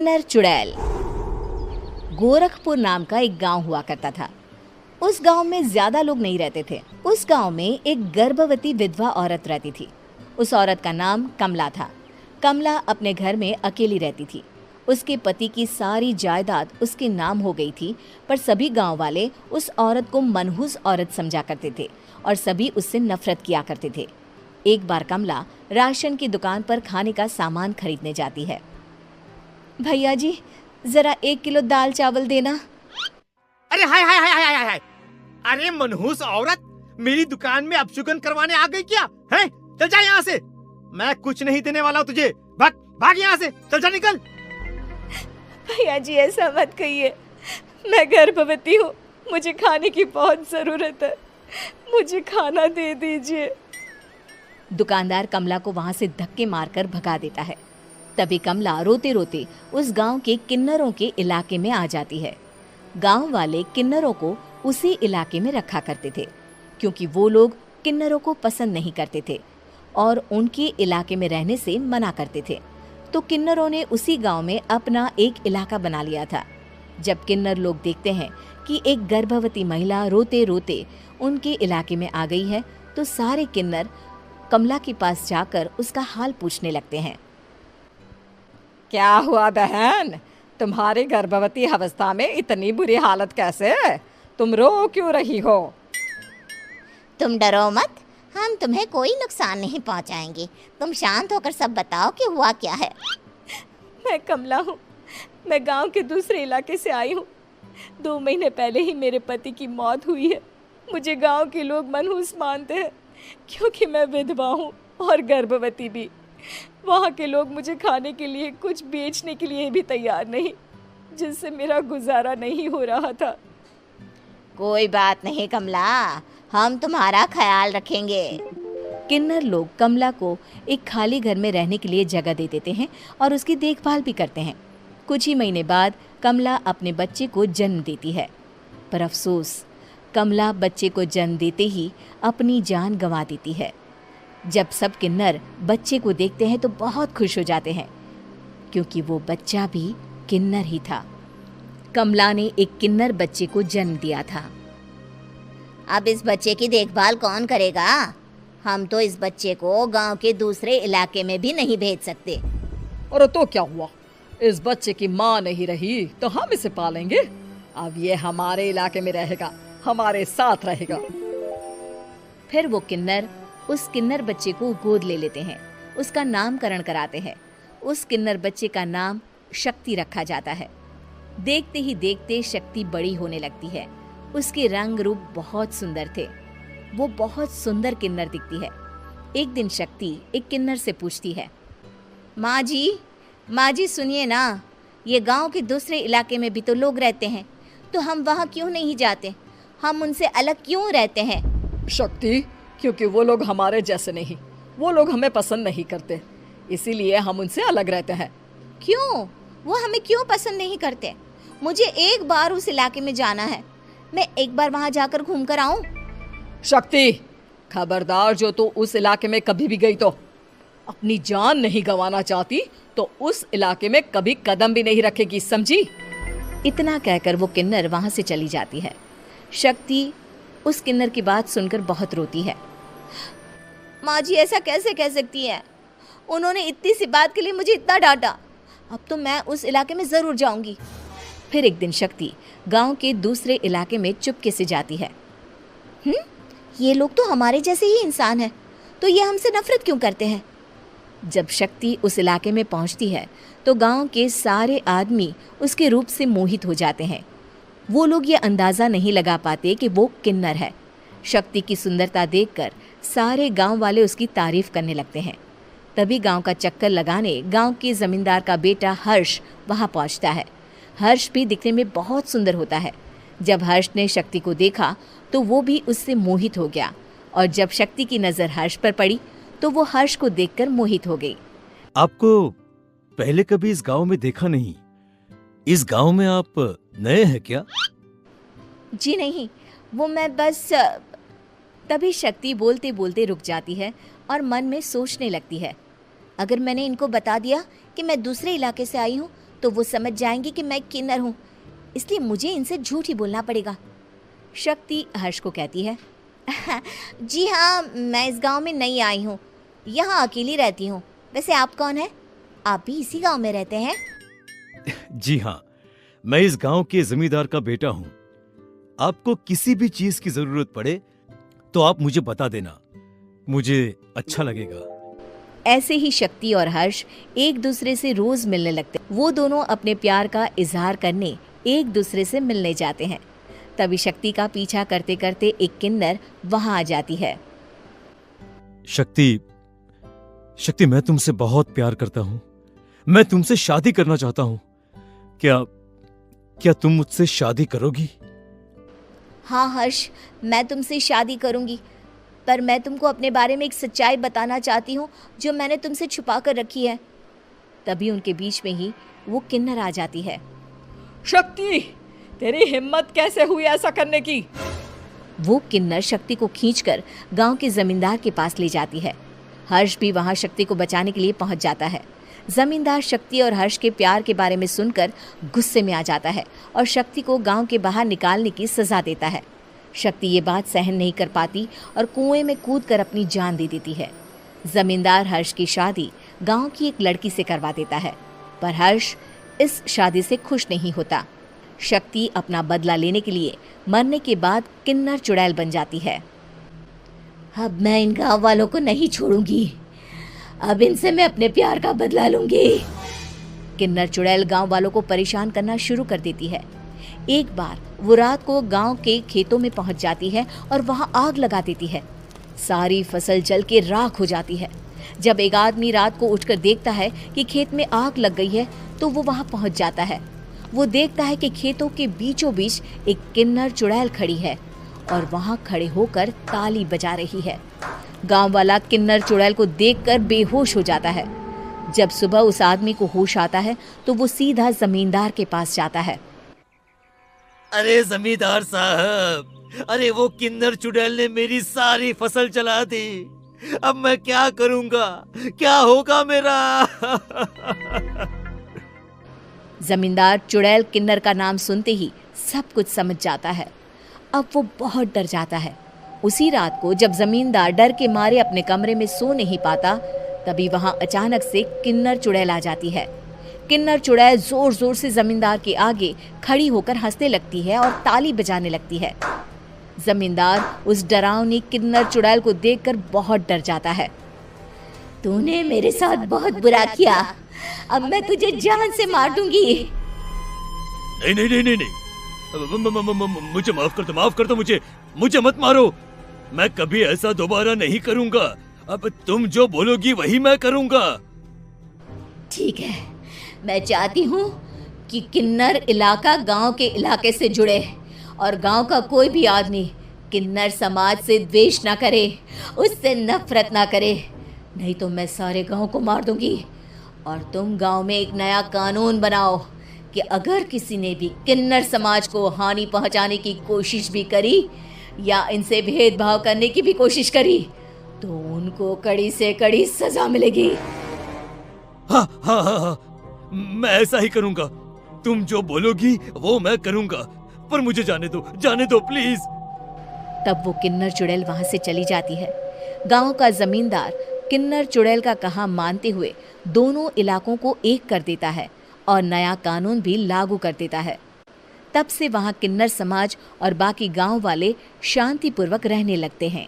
किन्नर चुड़ैल। गोरखपुर नाम का एक गांव हुआ करता था। उस गांव में ज्यादा लोग नहीं रहते थे। उस गांव में एक गर्भवती विधवा औरत रहती थी। उस औरत का नाम कमला था। कमला अपने घर में अकेली रहती थी। उसके पति की सारी जायदाद उसके नाम हो गई थी, पर सभी गांव वाले उस औरत को मनहूस औरत समझा करते थे और सभी उससे नफरत किया करते थे। एक बार कमला राशन की दुकान पर खाने का सामान खरीदने जाती है। भैया जी, जरा 1 किलो दाल चावल देना। अरे हाय हाय हाय हाय हाय हाय। अरे मनहूस औरत, मेरी दुकान में अपशुगन करवाने आ गई क्या है? चल जा यहाँ से, मैं कुछ नहीं देने वाला हूँ तुझे। भाग भाग यहाँ से, चल जा, निकल। भैया जी, ऐसा मत कहिए, मैं गर्भवती हूँ, मुझे खाने की बहुत ज़रूरत है, मुझे खाना दे दीजिए। दुकानदार कमला को वहाँ से धक्के मारकर भगा देता है। तभी कमला रोते रोते उस गांव के किन्नरों के इलाके में आ जाती है। गांव वाले किन्नरों को उसी इलाके में रखा करते थे, क्योंकि वो लोग किन्नरों को पसंद नहीं करते थे और उनके इलाके में रहने से मना करते थे। तो किन्नरों ने उसी गांव में अपना एक इलाका बना लिया था। जब किन्नर लोग देखते हैं कि एक गर्भवती महिला रोते रोते उनके इलाके में आ गई है, तो सारे किन्नर कमला के पास जाकर उसका हाल पूछने लगते हैं। क्या हुआ बहन, तुम्हारी गर्भवती अवस्था में इतनी बुरी हालत कैसे? तुम रो क्यों रही हो? तुम डरो मत, हम तुम्हें कोई नुकसान नहीं पहुंचाएंगे। तुम शांत होकर सब बताओ कि हुआ क्या है। मैं कमला हूँ, मैं गांव के दूसरे इलाके से आई हूँ। 2 महीने पहले ही मेरे पति की मौत हुई है। मुझे गांव के लोग मनहूस मानते हैं, क्योंकि मैं विधवा हूँ और गर्भवती भी। वहाँ के लोग मुझे खाने के लिए कुछ बेचने के लिए भी तैयार नहीं, जिससे मेरा गुजारा नहीं हो रहा था। कोई बात नहीं कमला, हम तुम्हारा ख्याल रखेंगे। किन्नर लोग कमला को एक खाली घर में रहने के लिए जगह दे देते हैं और उसकी देखभाल भी करते हैं। कुछ ही महीने बाद कमला अपने बच्चे को जन्म देती है, पर अफसोस, कमला बच्चे को जन्म देते ही अपनी जान गंवा देती है। जब सब किन्नर बच्चे को देखते हैं तो बहुत खुश हो जाते हैं, क्योंकि वो बच्चा भी किन्नर ही था। कमला ने एक किन्नर बच्चे को जन्म दिया था। अब इस बच्चे की देखभाल कौन करेगा? हम तो इस बच्चे को गांव के दूसरे इलाके में भी नहीं भेज सकते। और तो क्या हुआ, इस बच्चे की माँ नहीं रही तो हम इसे पालेंगे। अब ये हमारे इलाके में रहेगा, हमारे साथ रहेगा। फिर वो किन्नर उस किन्नर बच्चे को गोद ले लेते हैं, उसका नामकरण कराते हैं। उस किन्नर बच्चे का नाम शक्ति रखा जाता है। देखते ही देखते शक्ति बड़ी होने लगती है। उसके रंग रूप बहुत सुंदर थे। वो बहुत सुंदर किन्नर दिखती है। एक दिन शक्ति एक किन्नर से पूछती है, माँ जी सुनिए ना, ये गांव के दूसरे इलाके में भी तो लोग रहते हैं, तो हम वहाँ क्यों नहीं जाते? हम उनसे अलग क्यों रहते हैं? शक्ति, क्योंकि वो लोग हमारे जैसे नहीं, वो लोग हमें पसंद नहीं करते, इसीलिए हम उनसे अलग रहते हैं। क्यों? वो हमें क्यों पसंद नहीं करते? मुझे एक बार उस इलाके में जाना है, मैं एक बार वहाँ जाकर घूम कर आऊँ। शक्ति, खबरदार, जो तू उस इलाके में कभी भी गई तो अपनी जान नहीं गंवाना चाहती तो उस इलाके में कभी कदम भी नहीं रखेगी, समझी? इतना कहकर वो किन्नर वहाँ से चली जाती है। शक्ति उस किन्नर की बात सुनकर बहुत रोती है। माँ जी, ऐसा कैसे कह सकती है? उन्होंने इतनी सी बात के लिए मुझे इतना डांटा। अब तो मैं उस इलाके में ज़रूर जाऊंगी। फिर एक दिन शक्ति गांव के दूसरे इलाके में चुपके से जाती है। ये लोग तो हमारे जैसे ही इंसान हैं, तो ये हमसे नफरत क्यों करते हैं? जब शक्ति उस इलाके में पहुंचती है तो गांव के सारे आदमी उसके रूप से मोहित हो जाते हैं। वो लोग ये अंदाज़ा नहीं लगा पाते कि वो किन्नर है। शक्ति की सुंदरता देखकर सारे गांव वाले उसकी तारीफ करने लगते हैं। तभी गांव का चक्कर लगाने गांव के जमींदार का बेटा हर्ष वहां पहुंचता है। हर्ष भी दिखने में बहुत सुंदर होता है। जब हर्ष ने शक्ति को देखा तो वो भी उससे मोहित हो गया, और जब शक्ति की नज़र हर्ष पर पड़ी तो वो हर्ष को देखकर मोहित हो गई। आपको पहले कभी इस गांव में देखा नहीं। इस गांव में आप नए हैं क्या? जी नहीं, वो मैं बस। तभी शक्ति बोलते बोलते रुक जाती है और मन में सोचने लगती है, अगर मैंने इनको बता दिया कि मैं दूसरे इलाके से आई हूँ तो वो समझ जाएंगे कि मैं किन्नर हूँ, इसलिए मुझे इनसे झूठ ही बोलना पड़ेगा। शक्ति हर्ष को कहती है, जी हाँ, मैं इस गांव में नई आई हूँ, यहाँ अकेली रहती हूँ। वैसे आप कौन है? आप भी इसी गांव में रहते हैं? जी हाँ, मैं इस गांव के जमींदार का बेटा हूँ। आपको किसी भी चीज की जरूरत पड़े तो आप मुझे बता देना, मुझे अच्छा लगेगा। ऐसे ही शक्ति और हर्ष एक दूसरे से रोज मिलने लगते। वो दोनों अपने प्यार का इजहार करने एक दूसरे से मिलने जाते हैं। तभी शक्ति का पीछा करते करते एक किन्नर वहां आ जाती है। शक्ति, मैं तुमसे बहुत प्यार करता हूँ। मैं तुमसे शादी करना चाहता हूँ। क्या तुम मुझसे शादी करोगी? हाँ हर्ष, मैं तुमसे शादी करूँगी, पर मैं तुमको अपने बारे में एक सच्चाई बताना चाहती हूँ जो मैंने तुमसे छुपा कर रखी है। तभी उनके बीच में ही वो किन्नर आ जाती है। शक्ति, तेरी हिम्मत कैसे हुई ऐसा करने की? वो किन्नर शक्ति को खींचकर गांव के जमींदार के पास ले जाती है। हर्ष भी वहां शक्ति को बचाने के लिए पहुंच जाता है। जमींदार शक्ति और हर्ष के प्यार के बारे में सुनकर गुस्से में आ जाता है और शक्ति को गांव के बाहर निकालने की सजा देता है। शक्ति ये बात सहन नहीं कर पाती और कुएं में कूदकर अपनी जान दे देती है। जमींदार हर्ष की शादी गांव की एक लड़की से करवा देता है, पर हर्ष इस शादी से खुश नहीं होता। शक्ति अपना बदला लेने के लिए मरने के बाद किन्नर चुड़ैल बन जाती है। अब मैं इन गाँव वालों को नहीं छोड़ूंगी, अब इनसे मैं अपने प्यार का बदला लूंगी। किन्नर चुड़ैल गांव वालों को परेशान करना शुरू कर देती है। एक बार वो रात को गांव के खेतों में पहुंच जाती है और वहां आग लगा देती है। सारी फसल जल के राख हो जाती है। जब एक आदमी रात को उठकर देखता है कि खेत में आग लग गई है तो वो वहां पहुंच जाता है। वो देखता है कि खेतों के बीचों बीच एक किन्नर चुड़ैल खड़ी है और वहां खड़े होकर ताली बजा रही है। गांव वाला किन्नर चुड़ैल को देखकर बेहोश हो जाता है। जब सुबह उस आदमी को होश आता है तो वो सीधा जमींदार के पास जाता है। अरे जमींदार साहब, अरे वो किन्नर चुड़ैल ने मेरी सारी फसल जला दी। अब मैं क्या करूंगा? क्या होगा मेरा? जमींदार चुड़ैल किन्नर का नाम सुनते ही सब कुछ समझ जाता है। अब वो बहुत डर जाता है। उसी रात को जब जमींदार डर के मारे अपने कमरे में सो नहीं पाता, तभी वहां अचानक से किन्नर चुड़ैल आ जाती है। किन्नर चुड़ैल जोर जोर से जमींदार के आगे खड़ी होकर हंसने लगती है और ताली बजाने लगती है। जमींदार उस डरावनी किन्नर चुड़ैल को देखकर बहुत डर जाता है। तूने मेरे साथ बहुत बुरा किया, अब मैं तुझे जान से मार दूंगी। नहीं नहीं नहीं नहीं नहीं, मुझे माफ कर दो, मुझे मत मारो। मैं कभी ऐसा दोबारा नहीं करूंगा। अब तुम जो बोलोगी वही मैं करूंगा। ठीक है, मैं चाहती हूँ कि किन्नर इलाका गांव के इलाके से जुड़े और गांव का कोई भी आदमी किन्नर समाज से द्वेष ना करे, उससे नफरत ना करे, नहीं तो मैं सारे गांव को मार दूंगी। और तुम गांव में एक नया कानून बनाओ कि अगर किसी ने भी किन्नर समाज को हानि पहुंचाने की कोशिश भी करी या इनसे भेदभाव करने की भी कोशिश करी तो उनको कड़ी से कड़ी सजा मिलेगी। हाँ हाँ हाँ हाँ, मैं ऐसा ही करूंगा। तुम जो बोलोगी वो मैं करूंगा, पर मुझे जाने दो प्लीज। तब वो किन्नर चुड़ैल वहां से चली जाती है। गांव का जमींदार किन्नर चुड़ैल का कहा मानते हुए दोनों इलाकों को एक कर देता है और नया कानून भी लागू कर देता है। तब से वहां किन्नर समाज और बाकी गांव वाले शांतिपूर्वक रहने लगते हैं।